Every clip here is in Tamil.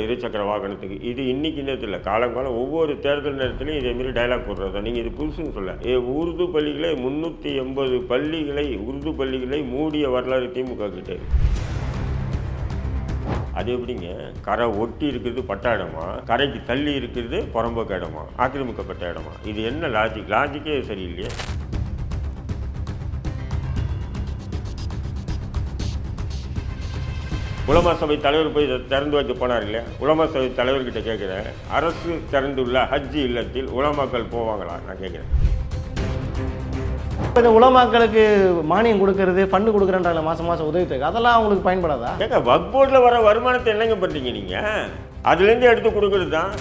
இருசக்கர வாகனத்துக்கு. இது இன்னைக்கு நேரத்தில் இல்லை, காலம் ஒவ்வொரு தேர்தல் நேரத்திலையும் இதேமாரி டைலாக் போடுறது. நீங்கள் இது புதுசுன்னு சொல்ல, உருது பள்ளிகளை 380 பள்ளிகளை உருது பள்ளிகளை மூடிய வரலாறு திமுக கிட்ட. அது எப்படிங்க, கரை ஒட்டி இருக்கிறது பட்டா இடமா, கரைக்கு தள்ளி இருக்கிறது புறம்போக்கு இடமா, ஆக்கிரமிக்கப்பட்ட இடமா? இது என்ன லாஜிக்கே சரியில்லையே. உலமா சபை தலைவர் போய் திறந்து வைக்க போனார் இல்லையா? உலமா சபை தலைவர்கிட்ட கேட்குறேன், அரசு திறந்துள்ள ஹஜ் இல்லத்தில் உலமாக்கள் போவாங்களா? நான் கேட்குறேன். இந்த உலமாக்களுக்கு மானியம் கொடுக்கறது, ஃபண்டு கொடுக்குறேன்றாங்க மாதம் மாதம் உதவி, அதெல்லாம் அவங்களுக்கு பயன்படாதா? ஏங்க, வக்ஃப் போர்டில் வர வருமானத்தை என்னங்க பண்ணுறீங்க நீங்கள்? அதுலேருந்து எடுத்து கொடுக்குறது தான்.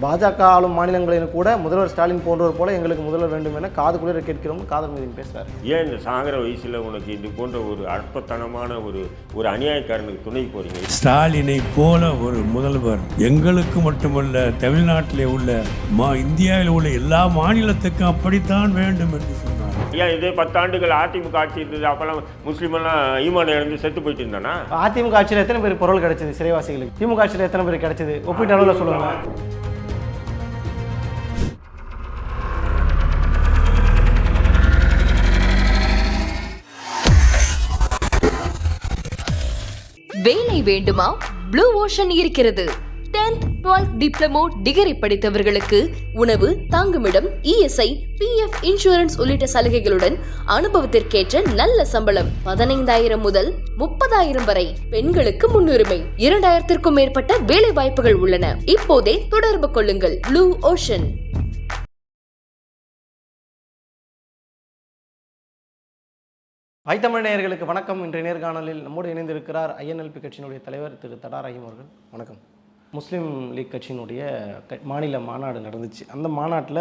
பாஜக ஆளும் மாநிலங்களிலும் கூட முதல்வர் ஸ்டாலின் போன்றவர் போல எங்களுக்கு முதல்வர் வேண்டும் என காது குளிர கேட்கிறோம் காதல் மீது பேசுறாரு. ஏன் இந்த சாகர வயசில் உனக்கு இது போன்ற ஒரு அற்பத்தனமான ஒரு அநியாயக்காரனுக்கு துணை போறீங்க? ஸ்டாலினை போல ஒரு முதல்வர் எங்களுக்கு மட்டுமல்ல, தமிழ்நாட்டிலே உள்ள இந்தியாவில் உள்ள எல்லா மாநிலத்துக்கும் அப்படித்தான் வேண்டும் என்று சொன்னார். ஏன் இதே 10 ஆண்டுகள் அதிமுக ஆட்சி இருந்தது, அப்பெல்லாம் முஸ்லீமெல்லாம் ஈமான் இழந்து செத்து போயிட்டு இருந்தானா? அதிமுக ஆட்சியில் எத்தனை பேர் பொருள் கிடைச்சது சிறைவாசிகளுக்கு? திமுக ஆட்சியில் எத்தனை பேர் கிடைச்சது? ஒப்பீட்டு அளவில் சொல்லுவாங்க. வேலை வேண்டுமா? ப்ளூ ஓஷன் இருக்கிறது. 10th 12th டிப்ளமோ டிகிரி படித்தவர்களுக்கு உணவு, தங்குமிடம், இஎஸ்ஐ, பிஎஃப் இன்சூரன்ஸ் உள்ளிட்ட சலுகைகளுடன் அனுபவத்திற்கேற்ற நல்ல சம்பளம் 15,000 முதல் 30,000 வரை. பெண்களுக்கு முன்னுரிமை. 2,000க்கும் மேற்பட்ட வேலை வாய்ப்புகள் உள்ளன. இப்போதே தொடர்பு கொள்ளுங்கள். Blue ocean. ஐத்தமிழ் நேயர்களுக்கு வணக்கம். இன்றைய நேர்காணலில் நம்மோடு இணைந்திருக்கிறார் ஐஎன்எல்பி கட்சியினுடைய தலைவர் திரு தடா ரஹீம் அவர்கள். வணக்கம். முஸ்லீம் லீக் கட்சியினுடைய மாநில மாநாடு நடந்துச்சு. அந்த மாநாட்டில்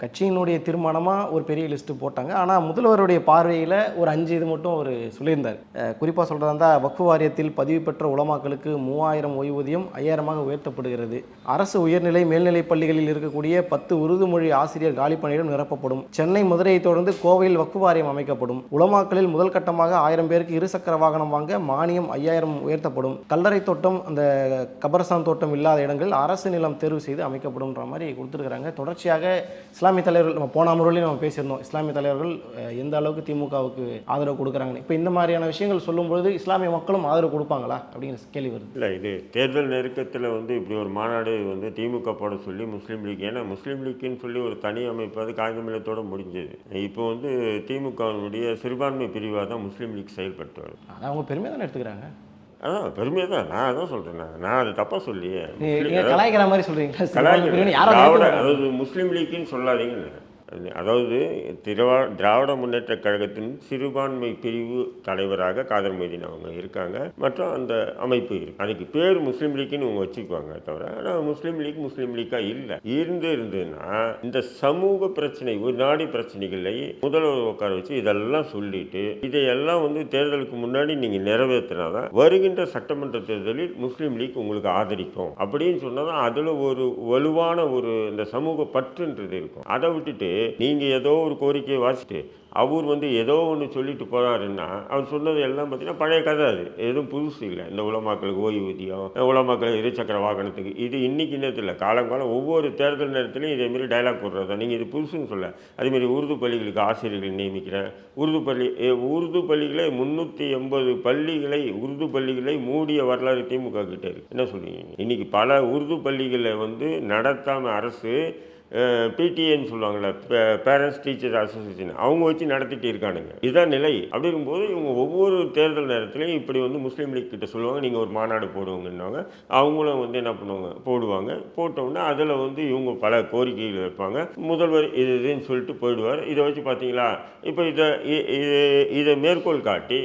கட்சியினுடைய தீர்மானமாக ஒரு பெரிய லிஸ்ட்டு போட்டாங்க. ஆனால் முதல்வருடைய பார்வையில் ஒரு 5 இது மட்டும் அவர் சொல்லியிருந்தார். குறிப்பாக சொல்கிறதா இருந்தால், வக்ஃப் வாரியத்தில் பதிவு பெற்ற உலமாக்களுக்கு 3000 ஓய்வூதியம் 5000 உயர்த்தப்படுகிறது. அரசு உயர்நிலை மேல்நிலைப் பள்ளிகளில் இருக்கக்கூடிய 10 உருது மொழி ஆசிரியர் காலி பணியிடம் நிரப்பப்படும். சென்னை மதுரையை தொடர்ந்து கோவையில் வக்ஃப் வாரியம் அமைக்கப்படும். உலமாக்களில் முதல் கட்டமாக 1000 பேருக்கு இருசக்கர வாகனம் வாங்க மானியம் 5000 உயர்த்தப்படும். கல்லறை தோட்டம், அந்த கபரஸ்தான் தோட்டம் இல்லாத இடங்கள் அரசு நிலம் தேர்வு செய்து அமைக்கப்படும்ன்ற மாதிரி கொடுத்துருக்குறாங்க. தொடர்ச்சியாக இஸ்லாமிய தலைவர்கள், நம்ம போன முறையிலையும் நம்ம பேசியிருந்தோம், இஸ்லாமிய தலைவர்கள் எந்த அளவுக்கு திமுகவுக்கு ஆதரவு கொடுக்குறாங்க. இப்போ இந்த மாதிரியான விஷயங்கள் சொல்லும்பொழுது இஸ்லாமிய மக்களும் ஆதரவு கொடுப்பாங்களா அப்படிங்கிற கேள்வி வருது. இல்லை, இது தேர்தல் நெருக்கத்தில் இப்படி ஒரு மாநாடு திமுக போட சொல்லி முஸ்லீம் லீக், ஏன்னா முஸ்லீம் லீக்குன்னு சொல்லி ஒரு தனி அமைப்பு அது காகிதமில்லத்தோடு முடிஞ்சது. இப்போ திமுகவுடைய சிறுபான்மை பிரிவாக தான் முஸ்லீம் லீக் செயல்படுத்துவார். அதை அவங்க பெருமையாக தானே எடுத்துக்கிறாங்க. அதான் பெருமையாக தான், நான் அதான் சொல்கிறேன். நான் அதை தப்பாக சொல்லி கலாய்க்கிற மாதிரி சொல்கிறீங்களா? அதாவது முஸ்லீம் லீக்குன்னு சொல்லாதீங்க. அதாவது திராவிட முன்னேற்ற கழகத்தின் சிறுபான்மை பிரிவு தலைவராக காதர் மொய்தீன் அவங்க இருக்காங்க, மற்றும் அந்த அமைப்பு இருக்கு. அதுக்கு பேர் முஸ்லீம் லீக்னு இவங்க வச்சுக்குவாங்க தவிர, ஆனால் முஸ்லீம் லீக்காக இல்லை. இருந்ததுன்னா இந்த சமூக பிரச்சனை, ஒரு நாடி பிரச்சனைகளை முதல்வர் உட்கார வச்சு இதெல்லாம் சொல்லிட்டு இதையெல்லாம் தேர்தலுக்கு முன்னாடி நீங்கள் நிறைவேற்றினாதான் வருகின்ற சட்டமன்ற தேர்தலில் முஸ்லீம் லீக் உங்களுக்கு ஆதரிக்கும் அப்படின்னு சொன்னாதான் அதில் ஒரு வலுவான இந்த சமூக பற்றுன்றது இருக்கும். அதை விட்டுட்டு நீங்கள் ஏதோ ஒரு கோரிக்கையை வாசிட்டு அவர் ஏதோ ஒன்று சொல்லிட்டு போகிறாருன்னா, அவர் சொன்னது எல்லாம் பார்த்தீங்கன்னா பழைய கதை. அது எதுவும் புதுசு இல்லை. இந்த உலமாக்களுக்கு ஓய்வூதியம், உலமாக்களுக்கு இருசக்கர வாகனத்துக்கு, இது இன்னைக்கு நேரத்தில் இல்லை, காலம் ஒவ்வொரு தேர்தல் நேரத்திலையும் இதேமாரி டைலாக் போடுறது தான். நீங்கள் இது புதுசுன்னு சொல்ல. அதேமாரி உருது பள்ளிகளுக்கு ஆசிரியர்கள் நியமிக்கிறேன். உருது பள்ளிகளை 380 பள்ளிகளை உருது பள்ளிகளை மூடிய வரலாறு திமுக கிட்ட இருக்கு. என்ன சொல்றீங்க? இன்னைக்கு பல உருது பள்ளிகளை நடத்தாமல் அரசு பிடிஏன்னு சொல்லுவாங்கள்ல, பேரண்ட்ஸ் டீச்சர்ஸ் அசோசியேஷன், அவங்க வச்சு நடத்திட்டு இருக்கானுங்க. இதுதான் நிலை. அப்படிங்கும்போது இவங்க ஒவ்வொரு தேர்தல் நேரத்துலையும் இப்படி முஸ்லீம் லீக் கிட்ட சொல்லுவாங்க, நீங்கள் ஒரு மாநாடு போடுவாங்கன்னாங்க. அவங்களும் என்ன பண்ணுவாங்க, போடுவாங்க. போட்டோன்னா அதில் இவங்க பல கோரிக்கைகள் வைப்பாங்க. முதல்வர் இதுன்னு சொல்லிட்டு போயிடுவார். இதை வச்சு பார்த்தீங்களா, இப்போ இதை மேற்கோள் காட்டி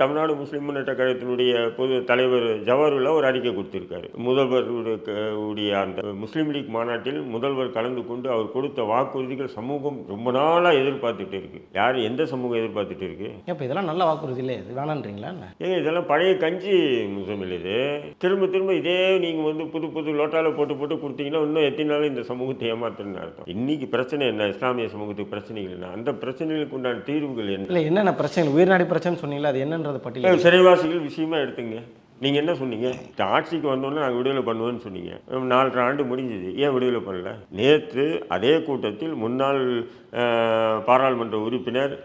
தமிழ்நாடு முஸ்லீம் முன்னேற்ற கழகத்தினுடைய பொது தலைவர் ஜவஹர்லா ஒரு அறிக்கை கொடுத்திருக்காரு. முதல்வருடைய அந்த முஸ்லீம் லீக் மாநாட்டில் முதல்வர் கலந்து கொண்டு அவர் கொடுத்த வாக்குறுதிகள் சமூகம் ரொம்ப நாளாக எதிர்பார்த்துட்டு இருக்கு. யார், எந்த சமூகம் எதிர்பார்த்துட்டு இருக்கு? இப்போ இதெல்லாம் நல்ல வாக்குறுதி இல்லை, இது வேணான்றீங்களா? ஏங்க, இதெல்லாம் பழைய கஞ்சி முஸ்லீம். இது திரும்ப இதே நீங்கள் புது லோட்டாவில் போட்டு கொடுத்தீங்கன்னா இன்னும் எத்தனை நாள் இந்த சமூகத்தை ஏமாத்துன்னு அர்த்தம். இன்னைக்கு பிரச்சனை என்ன? இஸ்லாமிய சமூகத்துக்கு பிரச்சனைகள் என்ன? அந்த பிரச்சனைகளுக்கு உண்டான தீர்வுகள் என்ன? இல்லை, என்னென்ன பிரச்சனை? உயிர்நாடி பிரச்சனை சொன்னீங்களா, அது என்னன்றது பட்டியல். சிறைவாசிகள் விஷயமா எடுத்துங்க. நீங்கள் என்ன சொன்னீங்க? ஆட்சிக்கு வந்தோடனே நாங்கள் விடுதலை பண்ணுவோன்னு சொன்னீங்க. 4.5 ஆண்டு முடிஞ்சுது, ஏன் விடுதலை பண்ணல? நேற்று அதே கூட்டத்தில் முன்னாள் பாராளுமன்ற உறுப்பினர்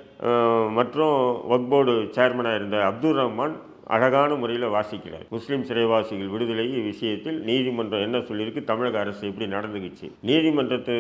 மற்றும் வக்ஃப் போர்டு சேர்மனாக இருந்த அப்துல் ரஹ்மான் அழகான முறையில் வாசிக்கிறார். முஸ்லீம் சிறைவாசிகள் விடுதலை விஷயத்தில் நீதிமன்றம் என்ன சொல்லியிருக்கு, தமிழக அரசு எப்படி நடந்துக்குச்சு, நீதிமன்றத்தை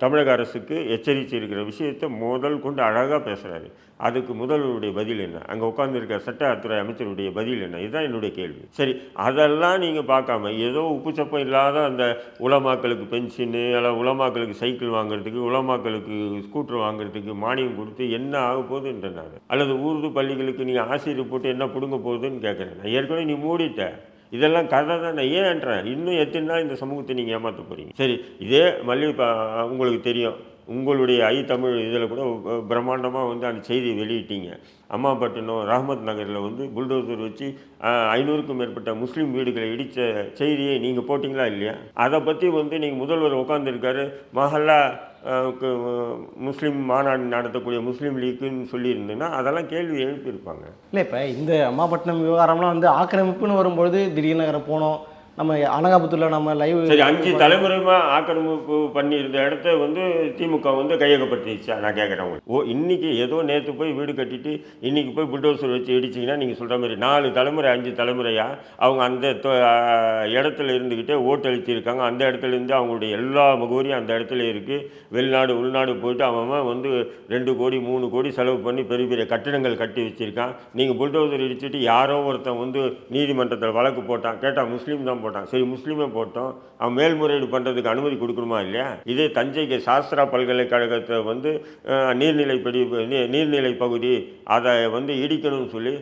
தமிழக அரசுக்கு எச்சரித்து இருக்கிற விஷயத்தை முதல் கொண்டு அழகாக பேசுகிறாரு. அதுக்கு முதல்வருடைய பதில் என்ன? அங்கே உட்கார்ந்துருக்க சட்டத்துறை அமைச்சருடைய பதில் என்ன? இதுதான் என்னுடைய கேள்வி. சரி, அதெல்லாம் நீங்கள் பார்க்காம ஏதோ உப்புச்சப்பம் இல்லாத அந்த உலமாக்களுக்கு பென்ஷனு, அல்ல உலமாக்களுக்கு சைக்கிள் வாங்குறதுக்கு, உலமாக்களுக்கு ஸ்கூட்டர் வாங்குறதுக்கு மானியம் கொடுத்து என்ன ஆக போகுதுன்றாங்க. அல்லது ஊர்து பள்ளிகளுக்கு நீங்கள் ஆசிரியர் போட்டு என்ன பிடுங்க போகுதுன்னு கேட்குறேன். நான் ஏற்கனவே நீ மூடிட்ட, இதெல்லாம் கதை தான். நான் ஏன்றேன், இன்னும் எத்தனை நாள் இந்த சமூகத்தை நீங்கள் ஏமாற்ற போகிறீங்க? சரி, இதே உங்களுக்கு தெரியும், உங்களுடைய தமிழ் இதில் கூட பிரம்மாண்டமாக அந்த செய்தியை வெளியிட்டீங்க. அம்மாப்பட்டினம் ரஹமத் நகரில் புல்டோசர் வச்சு 500க்கும் மேற்பட்ட முஸ்லீம் வீடுகளை இடித்த செய்தியை நீங்கள் போட்டிங்களா இல்லையா? அதை பற்றி நீங்கள் முதல்வர் உட்காந்துருக்காரு, மஹல்லா முஸ்லீம் மாநாடு நடத்தக்கூடிய முஸ்லீம் லீக்குன்னு சொல்லியிருந்தேன்னா அதெல்லாம் கேள்வி எழுப்பியிருப்பாங்க. இல்லை, இப்போ இந்த அம்மாப்பட்டினம் விவகாரம்லாம் ஆக்கிரமிப்புன்னு வரும்பொழுது திடீர்னு நகர போனோம். நம்ம அனகாபுத்தூரில் நம்ம லைவ் சரி 5 தலைமுறைமா ஆக்கிரமிப்பு பண்ணியிருந்த இடத்த திமுக கையகப்படுத்திடுச்சா? நான் கேட்குறேன் உங்களுக்கு. இன்னைக்கு ஏதோ நேற்று போய் வீடு கட்டிட்டு இன்னைக்கு போய் புல்டோசர் வச்சு இடிச்சிங்கன்னா நீங்கள் சொல்கிற மாதிரி 4 தலைமுறை 5 தலைமுறையாக அவங்க அந்த இடத்துல இருந்துக்கிட்டே ஓட்டு அளிச்சிருக்காங்க. அந்த இடத்துலேருந்து அவங்களுடைய எல்லா முகவரியும் அந்த இடத்துல இருக்குது. வெளிநாடு உள்நாடு போயிட்டு அவன் 2 கோடி 3 கோடி செலவு பண்ணி பெரிய பெரிய கட்டிடங்கள் கட்டி வச்சுருக்கான். நீங்கள் புல்டோசர் இடிச்சிட்டு யாரோ ஒருத்தன் நீதிமன்றத்தில் வழக்கு போட்டான், கேட்டால் முஸ்லீம் தான் போட்டான். சரி, முஸ்லீமே போட்டோம், அவன் மேல்முறையீடு பண்ணுறதுக்கு அனுமதி கொடுக்கணுமா இல்லையா? இதே தஞ்சைக்கு சாஸ்திரா பல்கலைக்கழகத்தை நீர்நிலை பகுதி அதை இடிக்கணும்னு சொல்லி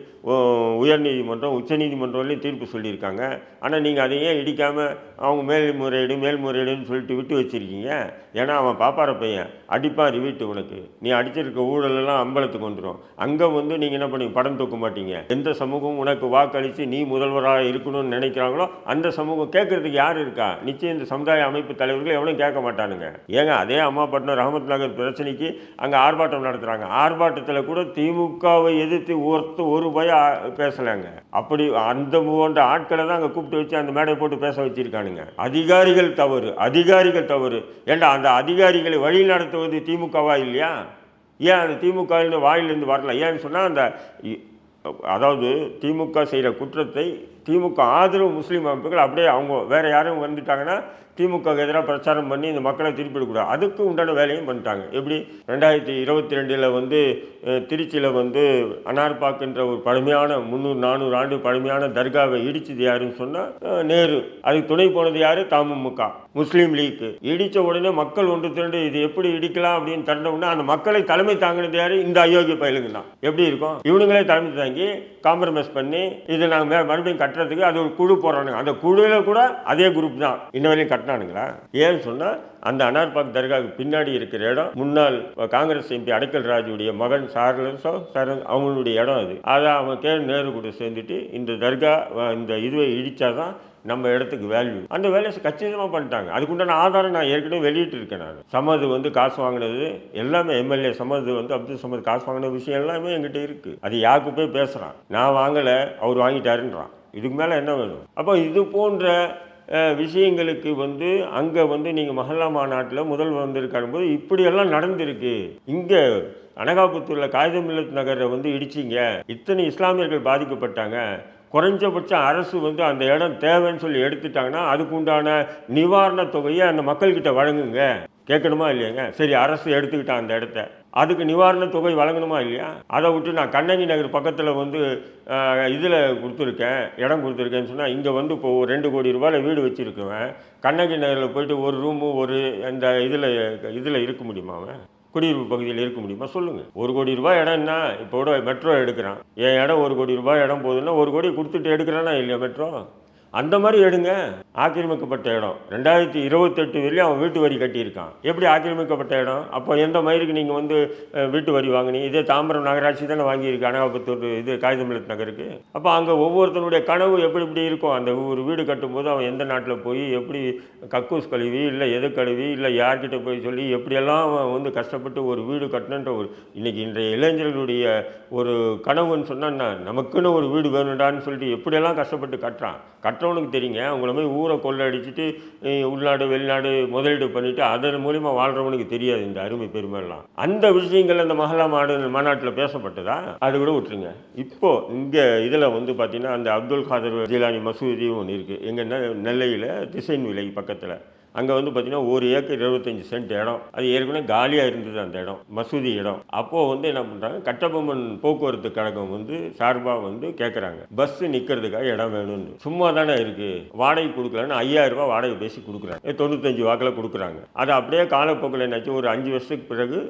உயர்நீதிமன்றம் உச்சநீதிமன்றம்லேயும் தீர்ப்பு சொல்லியிருக்காங்க. ஆனால் நீங்கள் அதையே இடிக்காமல் அவங்க மேல்முறையீடுன்னு சொல்லிட்டு விட்டு வச்சுருக்கீங்க. ஏன்னா அவன் பாப்பார பையன் அடிப்பான் ரிவீட்டு, உனக்கு நீ அடிச்சிருக்க ஊழலெல்லாம் அம்பலத்துக்கு வந்துடும். அங்கே நீங்கள் என்ன பண்ணி படம் தூக்க மாட்டீங்க. எந்த சமூகம் உனக்கு வாக்களித்து நீ முதல்வராக இருக்கணும்னு நினைக்கிறாங்களோ அந்த சமூகம் கேட்கறதுக்கு யார் இருக்கா? நிச்சயம் இந்த சமுதாய அமைப்பு தலைவர்கள் எவனும் கேட்க மாட்டானுங்க. ஏங்க அதே அம்மாப்பட்டினம் ரஹமத் நகர் பிரச்சனைக்கு அங்கே ஆர்ப்பாட்டம் நடத்துகிறாங்க. ஆர்ப்பாட்டத்தில் கூட திமுகவை எதிர்த்து ஒரு பய பேசலைங்க. அப்படி அந்த போன்ற ஆட்களை தான் அங்கே கூப்பிட்டு வச்சு அந்த மேடை போட்டு பேச வச்சிருக்கானுங்க. அதிகாரிகள் தவறு. ஏண்டா அந்த அதிகாரிகளை வழி நடத்துவது திமுகவா இல்லையா? ஏன் அந்த திமுக வாயிலிருந்து வரல? ஏன்னு சொன்னால் அதாவது திமுக செய்கிற குற்றத்தை திமுக ஆதரவு முஸ்லீம் அமைப்புகள் அப்படியே அவங்க வேறு யாரும் வந்துட்டாங்கன்னா திமுக எதிராக பிரச்சாரம் பண்ணி இந்த மக்களை திருப்பிடக்கூடாது. அதுக்கு உண்டான வேலையும் பண்ணிட்டாங்க. எப்படி 2022 திருச்சியில் அனார்பாக்குன்ற ஒரு பழமையான 300-400 ஆண்டு பழமையான தர்காவை இடிச்சது யாருன்னு சொன்னால் நேரு. அதுக்கு துணை போனது யார்? தமுமுக, முஸ்லீம் லீக்கு. இடித்த உடனே மக்கள் ஒன்று திரண்டு இது எப்படி இடிக்கலாம் அப்படின்னு தண்டவுடனே அந்த மக்களை தலைமை தாங்கினது யார்? இந்த அயோக்கிய பயிலுங்க தான். எப்படி இருக்கும்? இவனுங்களே தலைமை தாங்கி காம்ப்ரமைஸ் பண்ணி இதை நாங்கள் மறுபடியும் கட்டுறதுக்கு அது ஒரு குழு போடுறானுங்க. அந்த குழுவில் கூட அதே குரூப் தான் இன்ன வரையும் கட்டினானுங்களா? ஏன்னு சொன்னால் அந்த அனார்பாக் தர்காவுக்கு பின்னாடி இருக்கிற இடம் முன்னாள் காங்கிரஸ் எம்பி அடைக்கல் ராஜுடைய மகன் சார்லஸோ அவங்களுடைய இடம். அதை அவன் நேரு கூட சேர்ந்துட்டு இந்த தர்கா இந்த இதுவை இடித்தாதான் நம்ம இடத்துக்கு வேல்யூ. அந்த வேலையை கச்சிதமாக பண்ணிட்டாங்க. அதுக்குண்டான ஆதாரம் நான் ஏற்கனவே வெளியிட்டு இருக்கேன். நான் சமது காசு வாங்கினது எல்லாமே எம்எல்ஏ சமது அப்துல் சமது காசு வாங்கின விஷயம் எல்லாமே என்கிட்ட இருக்குது. அது யாருக்கு போய் பேசுகிறான், நான் வாங்கலை அவர் வாங்கிட்டாருன்றான். இதுக்கு மேலே என்ன வேணும்? அப்போ இது போன்ற விஷயங்களுக்கு அங்கே நீங்கள் மஹல்லா மாநாட்டில் முதல்வர் வந்திருக்காரும்போது இப்படியெல்லாம் நடந்திருக்கு. இங்கே அனகாபுத்தூரில் காயிதமில்லத் நகரை இடிச்சிங்க, இத்தனை இஸ்லாமியர்கள் பாதிக்கப்பட்டாங்க. குறைஞ்சபட்சம் அரசு அந்த இடம் தேவைன்னு சொல்லி எடுத்துட்டாங்கன்னா அதுக்கு உண்டான நிவாரண தொகையை அந்த மக்கள்கிட்ட வழங்குங்க. கேட்கணுமா இல்லையாங்க? சரி, அரசு எடுத்துக்கிட்டான் அந்த இடத்த, அதுக்கு நிவாரண தொகை வழங்கணுமா இல்லையா? அதை விட்டு நான் கண்ணகி நகர் பக்கத்தில் இதில் இடம் கொடுத்துருக்கேன்னு சொன்னால் இங்கே இப்போ 2 கோடி ரூபாயில் வீடு வச்சுருக்குவேன். கண்ணகி நகரில் போயிட்டு ஒரு ரூமு ஒரு இந்த இதில் இருக்க முடியுமா? அவன் குடியிருப்பு பகுதியில் இருக்க முடியுமா? சொல்லுங்கள். 1 கோடி ரூபாய் இடம்னா இப்போ கூட மெட்ரோ எடுக்கிறான். என் இடம் 1 கோடி ரூபாய் இடம் போகுதுன்னா 1 கோடி கொடுத்துட்டு எடுக்கிறானா இல்லையா மெட்ரோ? அந்த மாதிரி எடுங்க. ஆக்கிரமிக்கப்பட்ட இடம் 2028 வரையும் அவன் வீட்டு வரி கட்டியிருக்கான். எப்படி ஆக்கிரமிக்கப்பட்ட இடம்? அப்போ எந்த மயிருக்கு நீங்கள் வந்து வீட்டு வரி வாங்கினீங்க? இதே தாம்பரம் நகராட்சி தானே வாங்கியிருக்கு அனகாபுத்தூர் இது காகிதமில்லத் நகருக்கு. அப்போ அங்கே ஒவ்வொருத்தனுடைய கனவு எப்படி இப்படி இருக்கும். அந்த ஒரு வீடு கட்டும்போது அவன் எந்த நாட்டில் போய் எப்படி கக்கூஸ் கழுவி இல்லை எது கழுவி இல்லை யார்கிட்ட போய் சொல்லி எப்படியெல்லாம் அவன் வந்து கஷ்டப்பட்டு ஒரு வீடு கட்டணுன்ற ஒரு இன்றைக்கி இன்றைய இளைஞர்களுடைய ஒரு கனவுன்னு சொன்னால் நமக்குன்னு ஒரு வீடு வேணுண்டான்னு சொல்லிட்டு எப்படியெல்லாம் கஷ்டப்பட்டு கட்டுறவனுக்கு தெரியுங்க. அவங்கள போய் ஊரை கொள்ளை அடிச்சுட்டு உள்நாடு வெளிநாடு முதலீடு பண்ணிவிட்டு அதன் மூலிமா வாழ்கிறவனுக்கு தெரியாது இந்த அருமை பெருமைலாம். அந்த விஷயங்கள் அந்த மஹல்லா மாநாட்டில் பேசப்பட்டதா? அது கூட விட்டுருங்க. இப்போது இங்கே இதில் வந்து பார்த்திங்கன்னா அந்த அப்துல் காதர் ஜிலானி மசூதியும் ஒன்று இருக்குது எங்கள் நெல்லையில் திசைன் விலை பக்கத்தில். அங்கே வந்து பார்த்திங்கன்னா 1 ஏக்கர் 25 சென்ட் இடம். அது ஏற்கனவே காலியாக இருந்தது அந்த இடம், மசூதி இடம். அப்போது வந்து என்ன பண்ணுறாங்க, கட்டபொம்மன் போக்குவரத்து கழகம் வந்து சார்பாக வந்து கேட்குறாங்க பஸ்ஸு நிற்கிறதுக்காக இடம் வேணும்னு. சும்மா தானே இருக்குது, வாடகை கொடுக்கலன்னு 5000 ரூபா வாடகை பேசி கொடுக்குறாங்க. 95 வாக்கில் கொடுக்குறாங்க. அது அப்படியே காலப்போக்கில் என்னாச்சு, ஒரு 5 வருஷத்துக்கு பிறகு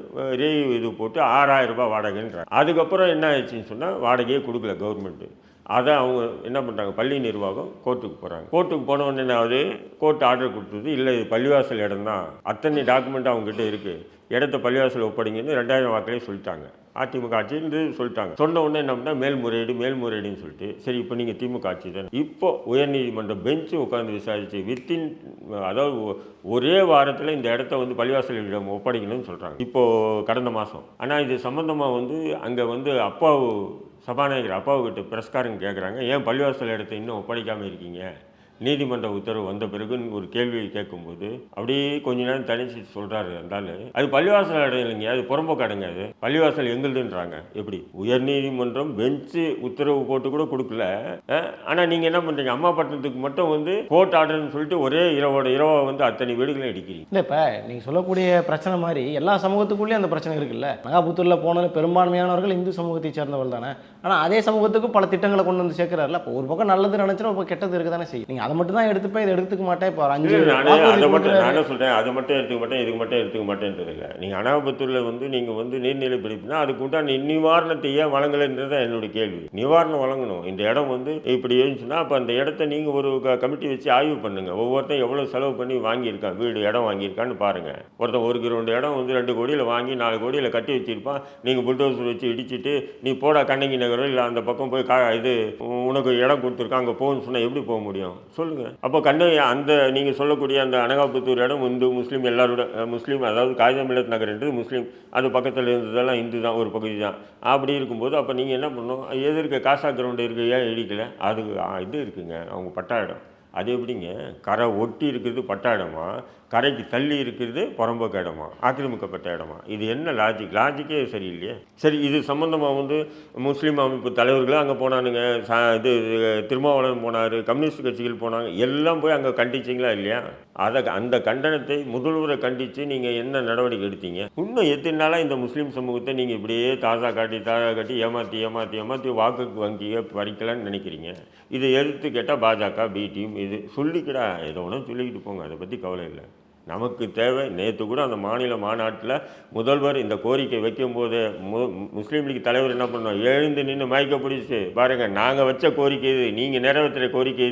இது போட்டு 6000 ரூபா வாடகைன்றாங்க. அதுக்கப்புறம் என்ன ஆயிடுச்சுன்னு சொன்னால் வாடகையே கொடுக்கல கவர்மெண்ட்டு. அதை அவங்க என்ன பண்ணுறாங்க, பள்ளி நிர்வாகம் கோர்ட்டுக்கு போகிறாங்க. கோர்ட்டுக்கு போனவொடனே என்ன ஆகுது, கோர்ட் ஆர்டர் கொடுத்தது இல்லை இது பள்ளிவாசல் இடம் தான், அத்தனை டாக்குமெண்ட் அவங்ககிட்ட இருக்குது, இடத்த பள்ளிவாசல் ஒப்படைங்கன்னு 2000 வாக்கிலே சொல்லிட்டாங்க. அதிமுக ஆட்சின்னு சொல்லிட்டாங்க. சொன்ன உடனே என்ன பண்ணால் மேல்முறையீடுன்னு சொல்லிட்டு சரி இப்போ நீங்கள் திமுக ஆட்சி தானே. இப்போ உயர்நீதிமன்ற பெஞ்சு உட்காந்து விசாரித்து வித்தின் அதாவது ஒரே வாரத்தில் இந்த இடத்த வந்து பள்ளிவாசலிடம் ஒப்படைக்கணும்னு சொல்கிறாங்க இப்போது கடந்த மாதம். ஆனால் இது சம்மந்தமாக வந்து அங்கே வந்து சபாநாயகர் அப்பாவுக்கிட்ட பிரஸ்காரங்க கேட்குறாங்க, ஏன் பள்ளிவாசல் இடத்த இன்னும் ஒப்படைக்காமல் இருக்கீங்க, நீதிமன்ற உத்தரவு வந்த பிறகுன்னு ஒரு கேள்வியை கேட்கும்போது அப்படியே கொஞ்ச நேரம் தனிச்சு சொல்கிறாரு. இருந்தாலும் அது பள்ளிவாசல் இடம் இல்லைங்க, அது புறம்போக்காடுங்க, அது பள்ளிவாசல் எங்களுதுன்றாங்க. எப்படி உயர்நீதிமன்றம் பெஞ்சு உத்தரவு போட்டு கூட கொடுக்கல. ஆனால் நீங்கள் என்ன பண்ணுறீங்க, அம்மாப்பட்டினத்துக்கு மட்டும் வந்து கோர்ட் ஆர்டர்னு சொல்லிட்டு ஒரே இரவா வந்து அத்தனை வீடுகளையும் அடிக்கிறீங்க. இல்லை இப்போ நீங்கள் சொல்லக்கூடிய பிரச்சனை மாதிரி எல்லா சமூகத்துக்குள்ளேயும் அந்த பிரச்சனை இருக்குல்ல. நகாபுத்தூரில் போனது பெரும்பான்மையானவர்கள் இந்து சமூகத்தை சேர்ந்தவர்கள் தானே. ஆனால் அதே சமூகத்துக்கு பல திட்டங்களை கொண்டு வந்து சேர்க்கிறாருல. இப்போ ஒரு பக்கம் நல்லது நினைச்சிடும், ஒரு கெட்டது இருக்க தானே செய்யும். நீங்கள் அதை மட்டும் தான் எடுத்துப்பேன், இதை எடுத்துக்க மாட்டேன். இப்போ நானே சொல்கிறேன், அதை மட்டும் எடுத்துக்க மாட்டேன், இதுக்கு மட்டும் எடுத்துக்க மாட்டேன்றது இல்லை. நீங்கள் அனகாபுத்தூரில் வந்து நீங்கள் வந்து நீர்நிலை பிடிப்புனா அதுக்கு உண்டான நிவாரணத்தை ஏன் வழங்கலைன்றது தான் என்னுடைய கேள்வி. நிவாரணம் வழங்கணும். இந்த இடம் வந்து இப்படி இருந்துச்சுன்னா அப்போ அந்த இடத்த நீங்கள் ஒரு கமிட்டி வச்சு ஆய்வு பண்ணுங்கள். ஒவ்வொருத்தரும் எவ்வளோ செலவு பண்ணி வாங்கியிருக்கான், வீடு இடம் வாங்கியிருக்கான்னு பாருங்கள். ஒருத்தன் 1 கிரவுண்ட் இடம் வந்து 2 கோடியில் வாங்கி 4 கோடியில் கட்டி வச்சிருப்பான். நீங்கள் புல்டோசர் வச்சு இடிச்சிட்டு நீ போட கண்ணகி நகரோ இல்லை அந்த பக்கம் போய் இது உனக்கு இடம் கொடுத்துருக்கான் அங்கே போகணும்னு சொன்னால் எப்படி போக முடியும் சொல்லுங்கள். அப்போ அந்த நீங்கள் சொல்லக்கூடிய அந்த அனகாபுத்தூர் இடம் இந்து முஸ்லீம் எல்லாரோட முஸ்லீம், அதாவது காகிதமில்லத் நகர்ன்றது முஸ்லீம், அது பக்கத்தில் இருந்ததெல்லாம் இந்து தான், ஒரு பகுதி தான். அப்படி இருக்கும்போது அப்போ நீங்கள் என்ன பண்ணணும், எதிர்க்க காசா கிரவுண்டு இருக்குது ஏன் இடிக்கலை, அது இது இருக்குங்க அவங்க பட்டா இடம். அது எப்படிங்க, கரை ஒட்டி இருக்கிறது பட்டா இடமா, கரைக்கு தள்ளி இருக்கிறது புறம்போக்கு இடமா, ஆக்கிரமிக்கப்பட்ட இடமா? இது என்ன லாஜிக்கே சரியில்லையே. சரி, இது சம்மந்தமாக வந்து முஸ்லீம் அமைப்பு தலைவர்களும் அங்கே போனானுங்க, இது திருமாவளவன் போனார், கம்யூனிஸ்ட் கட்சிகள் போனாங்க, எல்லாம் போய் அங்கே கண்டிச்சிங்களா இல்லையா? அந்த கண்டனத்தை முதல்வரை கண்டித்து நீங்கள் என்ன நடவடிக்கை எடுத்தீங்க? இன்னும் எத்தனை நாளாக இந்த முஸ்லீம் சமூகத்தை நீங்கள் இப்படியே தாஜா காட்டி ஏமாற்றி வாக்குக்கு வங்கியை பறிக்கலான்னு நினைக்கிறீங்க? இதை எதிர்த்து கேட்டால் பாஜக பி டீம் இது சொல்லிக்கிடா, ஏதோ ஒன்று சொல்லிக்கிட்டு போங்க, அதை பற்றி கவலை இல்லை. நமக்கு தேவை. நேற்று கூட அந்த மாநில மாநாட்டில் முதல்வர் இந்த கோரிக்கை வைக்கும்போது முஸ்லீம் லீக் தலைவர் என்ன பண்ணோம், எழுந்து நின்று மயக்க பிடிச்சி பாருங்கள், நாங்கள் வச்ச கோரிக்கை இது, நீங்கள் நிறைவேற்றுற கோரிக்கை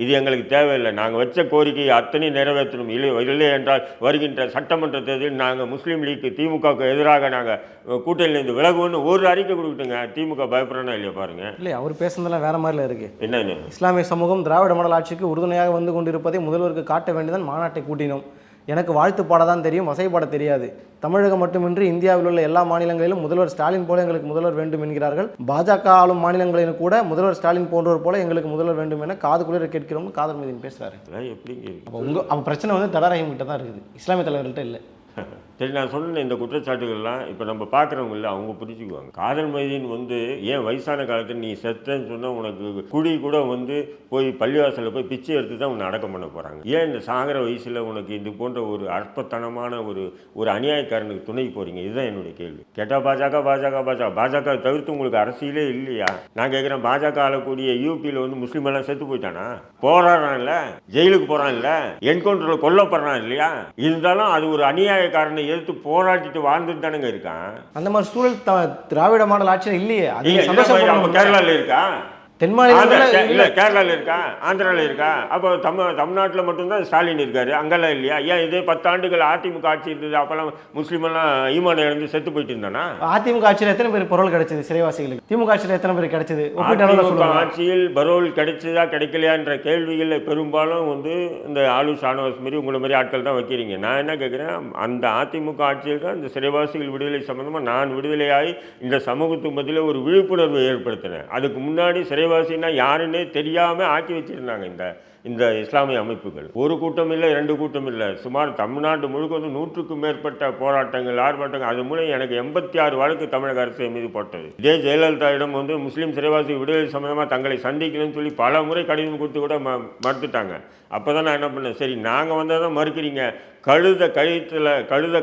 இது எங்களுக்கு தேவையில்லை, நாங்கள் வச்ச கோரிக்கையை அத்தனையும் நிறைவேற்றணும், இல்லை என்றால் வருகின்ற சட்டமன்ற தேர்தலில் நாங்கள் முஸ்லீம் லீக் திமுகவுக்கு எதிராக நாங்கள் கூட்டணியிலேருந்து விலகுவோன்னு ஒரு அறிக்கை கொடுத்துங்க. திமுக பயப்படுறா இல்லையா பாருங்கள். இல்லை, அவர் பேசுனதெல்லாம் வேற மாதிரில இருக்குது. என்னன்னு, இஸ்லாமிய சமூகம் திராவிட மாடல் ஆட்சிக்கு உறுதுணையாக வந்து கொண்டிருப்பதை முதல்வருக்கு காட்ட வேண்டியதான் மாநாட்டை கூட்டினோம். எனக்கு வாழ்த்து பாட தான் தெரியும், வசைப்பாட தெரியாது. தமிழகம் மட்டுமின்றி இந்தியாவில் உள்ள எல்லா மாநிலங்களிலும் முதல்வர் ஸ்டாலின் போல எங்களுக்கு முதல்வர் வேண்டும் என்கிறார்கள். பாஜக ஆளும் மாநிலங்களிலும் கூட முதல்வர் ஸ்டாலின் போன்றவர் போல எங்களுக்கு முதல்வர் வேண்டும் என காது குளிர கேட்கிறோம்னு காதர் மீதின் பேசுறாரு. அப்போ பிரச்சனை வந்து தடாரஹீம் கிட்ட தான் இருக்குது, இஸ்லாமிய தலைவர்கள்ட்ட இல்லை. சரி, நான் சொன்ன இந்த குற்றச்சாட்டுகள்லாம் இப்போ நம்ம பார்க்குறவங்க இல்லை, அவங்க புரிஞ்சுக்குவாங்க. காதர் மைதீன் வந்து ஏன் வயசான காலத்தில் நீ செத்தன்னு சொன்னால் உனக்கு குடி கூட வந்து போய் பள்ளிவாசலில் போய் பிச்சை எடுத்து தான் உன்னை அடக்கம் பண்ண போகிறாங்க. ஏன் இந்த சாகிற வயசில் உனக்கு இது போன்ற ஒரு அற்பத்தனமான ஒரு அநியாயக்காரனுக்கு துணை போகிறீங்க? இதுதான் என்னுடைய கேள்வி. கேட்டால் பாஜக தவிர்த்து உங்களுக்கு அரசியலே இல்லையா? நான் கேட்குறேன், பாஜக ஆளக்கூடிய யூபியில் வந்து முஸ்லீம் எல்லாம் செத்து போயிட்டானா? போராடுறான் இல்லை, ஜெயிலுக்கு போகிறான் இல்லை, என்கவுண்டரில் கொல்லப்படுறான் இல்லையா? இருந்தாலும் அது ஒரு அநியாயக்காரனை எடுத்து போராட்டிட்டு வாழ்ந்துட்டு தானுங்க இருக்கான். அந்த மாதிரி சூழல் திராவிட மாடல் ஆட்சியில் இல்லையே. கேரளாவில் இருக்கா? தென் மாநிலங்களில் இல்லை கேரளாவில் இருக்கா, ஆந்திராவில் இருக்கா? அப்போ தமிழ்நாட்டில் மட்டும்தான் ஸ்டாலின் இருக்காரு, அங்கெல்லாம் இல்லையா? ஏன் இதே 10 ஆண்டுகள் அதிமுக ஆட்சி இருந்தது, அப்போல்லாம் முஸ்லீமெல்லாம் ஈமான் இழந்து செத்து போயிட்டு இருந்தானா? அதிமுக ஆட்சியில் எத்தனை பேர் பரோல் கிடைச்சது சிறைவாசிகளுக்கு? திமுக ஆட்சியில் எத்தனை பேர் கிடைச்சது? அதிமுக ஆட்சியில் பரோல் கிடைச்சதா கிடைக்கலையான்ற கேள்விகளில் பெரும்பாலும் வந்து இந்த ஆளு ஷானவாஸ் மாரி உங்களை மாதிரி ஆட்கள் தான் வைக்கிறீங்க. நான் என்ன கேட்குறேன், அந்த அதிமுக ஆட்சியில் தான் இந்த சிறைவாசிகள் விடுதலை சம்மந்தமாக நான் விடுதலையாகி இந்த சமூகத்துக்கு மத்தியில் ஒரு விழிப்புணர்வு ஏற்படுத்தினேன். அதுக்கு முன்னாடி சிறைவாசின்னா யாருன்னே தெரியாமல் ஆக்கி வச்சுருந்தாங்க இந்த இஸ்லாமிய அமைப்புகள். ஒரு கூட்டம் இல்லை, 2 கூட்டம் இல்லை, சுமார் தமிழ்நாடு முழுக்க வந்து 100க்கும் மேற்பட்ட போராட்டங்கள், ஆர்ப்பாட்டங்கள். அது மூலம் எனக்கு 86 வழக்கு தமிழக அரசு மீது போட்டது. இதே ஜெயலலிதாவிடம் வந்து முஸ்லீம் சிறைவாசி விடுதலை சம்பந்தமாக தங்களை சந்திக்கணும்னு சொல்லி பல முறை கடிதம் கொடுத்து கூட மறுத்துட்டாங்க. அப்போ தான் நான் என்ன பண்ணேன், சரி நாங்கள் வந்தால் தான் மறுக்கிறீங்க, கழுத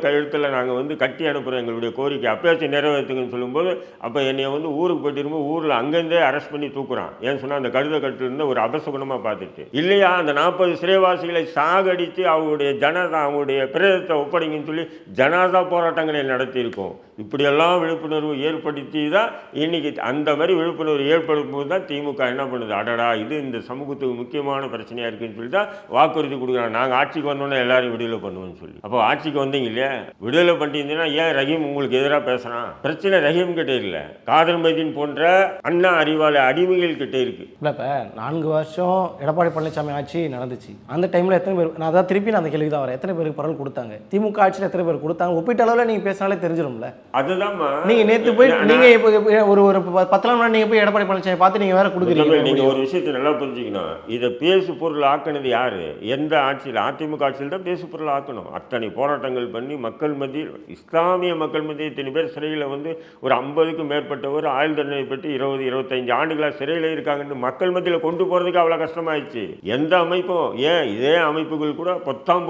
கழுத்தில் நாங்கள் வந்து கட்டி அனுப்புகிறோம் எங்களுடைய கோரிக்கை, அப்பயாச்சும் நிறைவேற்றுங்கன்னு சொல்லும்போது, அப்போ என்னை வந்து ஊருக்கு போயிட்டு இருக்கும்போது ஊரில் அங்கேருந்தே அரெஸ்ட் பண்ணி தூக்குறான். ஏன்னு சொன்னால் அந்த கழுத கட்டிலிருந்து ஒரு அபசகுணமாக பார்த்துட்டு, இல்லையா அந்த 40 சிறைவாசிகளை சாகடித்து அவங்களுடைய பிரேதத்தை ஒப்படைங்கன்னு சொல்லி ஜனாதா போராட்டங்களை நடத்தியிருக்கோம். இப்படியெல்லாம் விழிப்புணர்வு ஏற்படுத்தி தான் இன்றைக்கி அந்த மாதிரி விழிப்புணர்வு ஏற்படும் போது தான் திமுக என்ன பண்ணுது, அடடா இது இந்த சமூகத்துக்கு முக்கியமான பிரச்சனையாக இருக்குதுன்னு சொல்லி தான் வாக்குறுதி கொடுக்குறாங்க. நாங்கள் ஆட்சிக்கு வந்தோன்னே எல்லாரும் விடுதலை பண்ணுவோம்னு சொல்லி. அப்போ ஆட்சிக்கு வந்தீங்க இல்லையா, விடுதலை பண்ணிட்டீங்கன்னா ஏன் ரஹீம் உங்களுக்கு எதிராக பேசுகிறான்? பிரச்சனை ரஹீம் கிட்டே இல்லை, காதர் மைதீன் போன்ற அண்ணா அறிவாலய அடிமைகள் கிட்டே இருக்குது. இல்லை இப்போ 4 வருஷம் எடப்பாடி பழனிசாமி ஆட்சி நடந்துச்சு. அந்த டைமில் எத்தனை பேர், நான் அதான் திருப்பி நான் அந்த கேள்வி தான் வரேன், எத்தனை பேருக்கு பரவல் கொடுத்தாங்க? திமுக ஆட்சியில் எத்தனை பேர் கொடுத்தாங்க? ஒப்பீட்டு அளவில் நீங்கள் பேசினாலே தெரிஞ்சிடும்ல. அதுதான்மா நீங்கள் நேற்று போய் நீங்கள் இப்போ ஒரு 10 நாள் முன்னாடி நீங்கள் போய் எடப்பாடி பழனிசாமி பார்த்து நீங்கள் வேற கொடுக்குறீங்க. நீங்கள் ஒரு விஷயத்தை நல்லா புரிஞ்சுக்கணும், இதை பேசு பொருள் ஆக்கினது யார்? எந்த ஆட்சியில்? அதிமுக ஆட்சியில் தான் பேசு பொருள் ஆக்கணும். அத்தனை போராட்டங்கள் பண்ணி மக்கள் மத்தியில், இஸ்லாமிய மக்கள் மத்தியில் இத்தனை பேர் சிறையில் வந்து ஒரு 50க்கும் மேற்பட்டவர் ஆயுள் தண்டனை பெற்று 20-25 ஆண்டுகளாக சிறையில் இருக்காங்கன்னு மக்கள் மத்தியில் கொண்டு போகிறதுக்கு அவ்வளோ கஷ்டமாயிடுச்சு. எந்த அமைப்பும், ஏன் இதே அமைப்புகள் கூட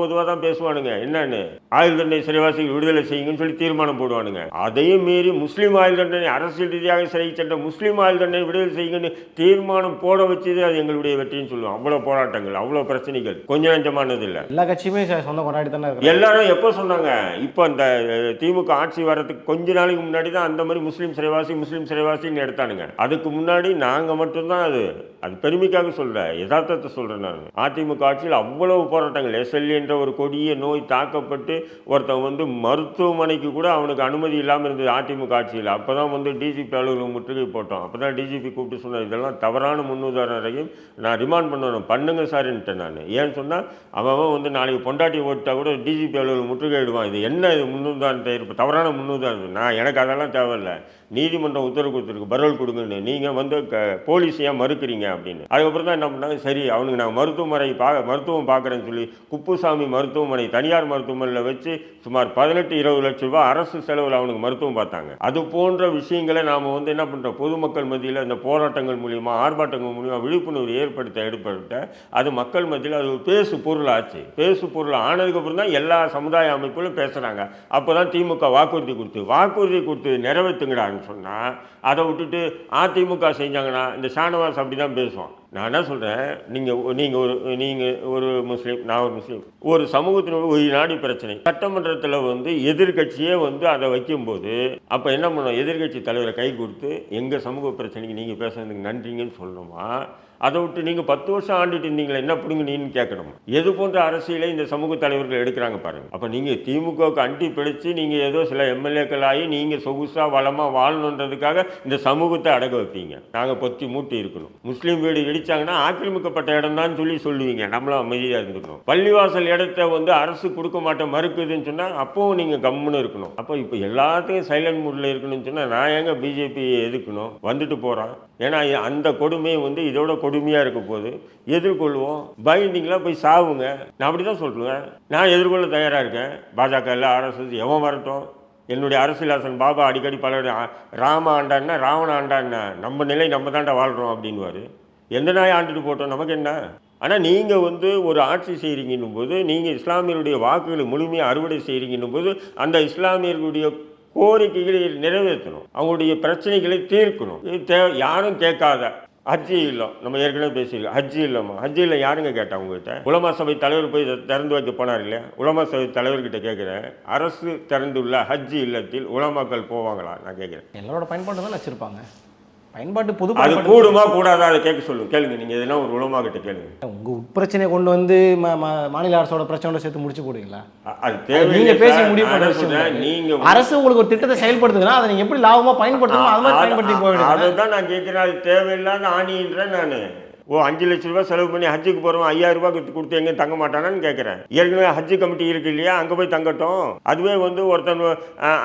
பொதுவாக தான் பேசுவானுங்க, என்னன்னு ஆயுள் தண்டனை சிறைவாசிகள் விடுதலை செய்யுங்கன்னு சொல்லி தீர்மானம் போடுவானுங்க. அதையும் மீறி முஸ்லீம் ஆயுள் தண்டனை, அரசியல் ரீதியாக சிறை சென்ற முஸ்லீம் ஆயுள் தண்டனை விடுதலை செய்யுங்கன்னு தீர்மானம் போட வச்சது அது எங்களுடைய வெற்றின்னு சொல்லுவோம். அவ்வளோ போராட்டங்கள், அவ்வளோ பிரச்சனைகள், கொஞ்சம் நஞ்சமானது இல்லை. எல்லா கட்சியுமே சொந்தம் கொண்டாடி தானே எல்லாரும் எப்போ சொன்னாங்க? இப்போ அந்த திமுக ஆட்சி வர்றதுக்கு கொஞ்ச நாளைக்கு முன்னாடி தான் அந்த மாதிரி முஸ்லீம் சிறைவாசின்னு எடுத்தானுங்க. அதுக்கு முன்னாடி நாங்கள் மட்டும்தான். அது பெருமைக்காக சொல்கிறேன், யதார்த்தத்தை சொல்கிறேன். நான் அதிமுக ஆட்சியில் அவ்வளவு போராட்டங்கள், எஸ்எல்ஏ என்ற ஒரு கொடிய நோய் தாக்கப்பட்டு ஒருத்தன் வந்து மருத்துவமனைக்கு கூட அவனுக்கு அனுமதி இல்லாமல் இருந்தது அதிமுக ஆட்சியில். அப்போ தான் வந்து டிஜிபி அலுவலகம் முற்றுகை போட்டோம். அப்போ தான் டிஜிபி கூப்பிட்டு சொன்னார், இதெல்லாம் தவறான முன்னுதாரணம், நான் ரிமாண்ட் பண்ணுங்க சார்ன்ட்டேன் நான். ஏன்னு சொன்னால் அவன் வந்து நாளைக்கு பொண்டாட்டி ஓட்டா கூட டிஜிபி அலுவலகம் முற்றுகையிடுவான். இது என்ன இது முன்னுதாரணத்தை இருப்பு, தவறான முன்னுதாரணம். நான் எனக்கு அதெல்லாம் தேவையில்லை, நீதிமன்றம் உத்தரவு கொடுத்துருக்கு பரோல் கொடுங்கன்னு, நீங்கள் வந்து போலீஸ் ஏன் மறுக்கிறீங்க அப்படின்னு. அதுக்கப்புறம் தான் என்ன பண்ணாங்க, சரி அவனுக்கு நான் மருத்துவம் பார்க்குறேன்னு சொல்லி குப்புசாமி மருத்துவமனை, தனியார் மருத்துவமனையில் வச்சு சுமார் 18-20 லட்சம் ரூபாய் அரசு செலவில் அவனுக்கு மருத்துவம் பார்த்தாங்க. அது போன்ற விஷயங்களை நாம் வந்து என்ன பண்ணுறோம், பொதுமக்கள் மத்தியில் இந்த போராட்டங்கள் மூலிமா, ஆர்ப்பாட்டங்கள் மூலிமா விழிப்புணர்வு ஏற்படுத்த அது மக்கள் மத்தியில் அது ஒரு பேசு பொருள் ஆச்சு. பேசு பொருள் ஆனதுக்கப்புறம் தான் எல்லா சமுதாய அமைப்புகளும் பேசுகிறாங்க. அப்போ தான் திமுக வாக்குறுதி கொடுத்து நிறைவேற்றுங்கடான்னு சொன்னால், அதை விட்டுட்டு அதிமுக செஞ்சாங்கன்னா இந்த ஷானவாஸ் அப்படி தான் பேசுவான். நான் என்ன சொல்கிறேன், நீங்கள் ஒரு முஸ்லீம், நான் ஒரு முஸ்லீம், ஒரு சமூகத்தினோட ஒரு நாடி பிரச்சனை சட்டமன்றத்தில் வந்து எதிர்கட்சியே வந்து அதை வைக்கும்போது அப்போ என்ன பண்ணணும், எதிர்கட்சி தலைவரை கை கொடுத்து எங்கள் சமூக பிரச்சனைக்கு நீங்கள் பேசுறதுக்கு நன்றிங்கன்னு சொல்லணுமா? அதை விட்டு நீங்கள் 10 வருஷம் ஆண்டுட்டு இருந்தீங்களே, என்ன பிடுங்க நீன்னு கேட்கணும். எது போன்ற அரசியலை இந்த சமூக தலைவர்கள் எடுக்கிறாங்க பாருங்கள். அப்போ நீங்கள் திமுகவுக்கு அண்டி பிடிச்சி நீங்கள் ஏதோ சில எம்எல்ஏக்கள் ஆகி நீங்கள் சொகுசாக வளமாக வாழணுன்றதுக்காக இந்த சமூகத்தை அடக்க வைப்பீங்க. நாங்கள் பொத்தி மூட்டி இருக்கணும். முஸ்லீம் வீடு இடித்தாங்கன்னா ஆக்கிரமிக்கப்பட்ட இடம் தான் சொல்லுவீங்க, நம்மளும் அமைதியாக இருந்துக்கணும். பள்ளிவாசல் இடத்த வந்து அரசு கொடுக்க மாட்டேன் மறுக்குதுன்னு சொன்னால் அப்போவும் நீங்கள் கம்முன்னு இருக்கணும். அப்போ இப்போ எல்லாத்தையும் சைலண்ட் மூடில் இருக்கணும்னு சொன்னால் நான் எங்கே பிஜேபி எதுக்கணும், வந்துட்டு போகிறான். ஏன்னா அந்த கொடுமை வந்து இதோட கொடுமையாக இருக்க போது எதிர்கொள்வோம், பயந்தீங்களா போய் சாவுங்க. நான் அப்படி தான் சொல்லுவேன். நான் எதிர்கொள்ள தயாராக இருக்கேன். பாஜக இல்லை, RSS எவன் வரட்டும். என்னுடைய அரசியலாசன் பாபா அடிக்கடி பல ராம ஆண்டான்னா ராவண ஆண்டான்னா நம்ம நிலை நம்ம தாண்டா வாழ்கிறோம் அப்படின்வார். எந்த நாய் ஆண்டுட்டு போட்டோம், நமக்கு என்ன? ஆனால் நீங்கள் வந்து ஒரு ஆட்சி செய்கிறீங்கன்னும் போது, நீங்கள் இஸ்லாமியருடைய வாக்குகளை முழுமையாக அறுவடை செய்கிறீங்கன்னும் போது அந்த இஸ்லாமியர்களுடைய கோரிக்கைகளை நிறைவேற்றணும், அவங்களுடைய பிரச்சனைகளை தீர்க்கணும். யாரும் கேட்காத ஹஜ்ஜி இல்லம், நம்ம ஏற்கனவே பேசியிருக்கோம். ஹஜ்ஜி இல்லம்மா, ஹஜ்ஜி இல்லை யாருங்க கேட்டா உங்ககிட்ட? உலமா சபை தலைவர் போய் திறந்து வைக்க போனார் இல்லையா? உலமா சபை தலைவர்கிட்ட கேட்குறேன், அரசு திறந்துள்ள ஹஜ்ஜி இல்லத்தில் உலமாக்கள் போவாங்களா நான் கேட்குறேன். எல்லாரோட பயன்பாடு தான் வச்சுருப்பாங்க. பயன்பாட்டு பொது அது கூடுமா கூடாதா அதை கேட்க சொல்லுங்க, கேளுங்க. நீங்கள் இதெல்லாம் ஒரு உலமா கிட்ட கேளுங்க. உங்கள் உட்பிரச்சனையை கொண்டு வந்து மாநில அரசோட பிரச்சனையோட சேர்த்து முடிச்சு போடுவீங்களா? அது தேவை. நீங்க பேசி முடிவு பண்ண நீங்க அரசு உங்களுக்கு ஒரு திட்டத்தை செயல்படுத்துதுன்னா அதை நீங்க எப்படி லாபமா பயன்படுத்தணும் அது மாதிரி பயன்படுத்தி போயிடுங்க. அதை தான் நான் கேட்குறேன். அது தேவையில்லாத ஆணின்றேன் நான். 5 லட்ச ரூபாய் செலவு பண்ணி ஹஜ்ஜுக்கு போகிறோம், 5000 ரூபாய் கொடுத்து எங்கே தங்க மாட்டானான்னு கேட்குறேன். ஏற்கனவே ஹஜ்ஜு கமிட்டி இருக்கு இல்லையா, அங்கே போய் தங்கட்டும். அதுவே ஒருத்தன்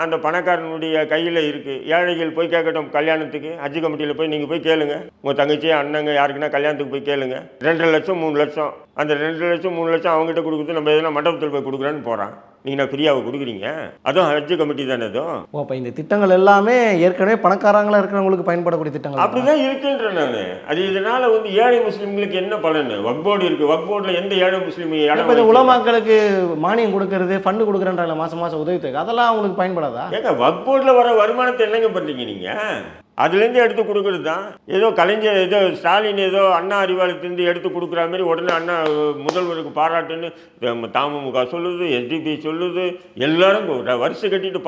அந்த பணக்காரனுடைய கையில் இருக்குது. ஏழைகள் போய் கேட்கட்டும் கல்யாணத்துக்கு. ஹஜ்ஜு கமிட்டியில் போய் நீங்கள் போய் கேளுங்க, உங்கள் தங்கச்சி அண்ணங்க யாருக்குன்னா கல்யாணத்துக்கு போய் கேளுங்க. 2 லட்சம் 3 லட்சம், அந்த 2 லட்சம் 3 லட்சம் அவங்ககிட்ட கொடுக்குறது நம்ம எதனா மண்டபத்தில் போய் கொடுக்குறேன்னு போகிறான். நீங்கள் நான் ஃப்ரீயாக கொடுக்குறீங்க, அதுவும் ஹஜ்ஜு கமிட்டி தானே அதுவும். அப்போ இந்த திட்டங்கள் எல்லாமே ஏற்கனவே பணக்காரங்களா இருக்கிறவங்களுக்கு பயன்படக்கூடிய திட்டங்கள் அப்படிதான் இருக்குன்றேன் நான். அது இதனால ஏழை முஸ்லீம்களுக்கு என்ன பலன்? வக்ஃப் போர்டு இருக்கு, வக்ஃப் போர்டில் எந்த ஏழை முஸ்லீம் உலமாக்களுக்கு மானியம் கொடுக்கறது, ஃபண்டு கொடுக்குறேன்ற மாசம் உதவி அதெல்லாம் அவங்களுக்கு பயன்படாதா? ஏங்க வக்ஃப் போர்டில் வர வருமானத்தை என்னங்க பண்ணுறீங்க நீங்கள்? அதுலேருந்து எடுத்து கொடுக்குறது தான். ஏதோ கலைஞர் ஏதோ ஸ்டாலின் ஏதோ அண்ணா அறிவாலயத்திலேருந்து எடுத்து கொடுக்குற மாதிரி உடனே அண்ணா முதல்வருக்கு பாராட்டுன்னு தமுக சொல்லுது, எஸ்டிபி சொல்லுது, எல்லாரும் வரிசை கட்டிட்டு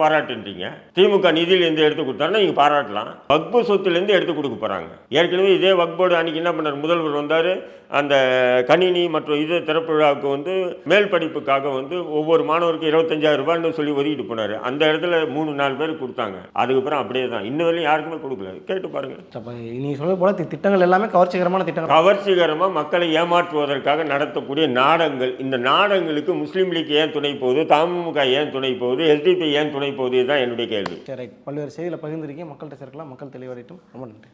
பாராட்டுன்றீங்க. திமுக நிதியிலேருந்து எடுத்து கொடுத்தாருன்னா நீங்கள் பாராட்டலாம். வக்ஃபு சொத்துலேருந்து எடுத்து கொடுக்க போகிறாங்க. ஏற்கனவே இதே வக்ஃப் போர்டு அன்றைக்கி என்ன பண்ணார், முதல்வர் வந்தார், அந்த கணினி மற்றும் இது திறப்பு விழாவுக்கு மேல் படிப்புக்காக ஒவ்வொரு மாணவருக்கும் 25,000 ரூபான்னு சொல்லி ஒதுக்கிட்டு போனார். அந்த இடத்துல 3-4 பேர் கொடுத்தாங்க. அதுக்கப்புறம் அப்படியே தான் இன்ன வரையும் யாருக்குமே கொடுக்கல. கேட்டு பாருங்க. நீ சொல்ல போல திட்டங்கள் எல்லாமே கவர்ச்சிகரமான திட்டங்கள், கவர்ச்சிகரமாக மக்களை ஏமாற்றுவதற்காக நடத்தக்கூடிய நாடகங்கள். இந்த நாடகங்களுக்கு முஸ்லீம் லீக் ஏன் துணை போகுது, தமுக ஏன் துணை போகுது, எஸ்டிபி ஏன் துணை போகுது, இதுதான் என்னுடைய கேள்வி. சரி, பல்வேறு செய்திகளை பகிர்ந்திருக்கீங்க, மக்கள்கிட்ட சேர்க்கலாம், மக்கள் தெளிவடையட்டும். ரொம்ப நன்றி.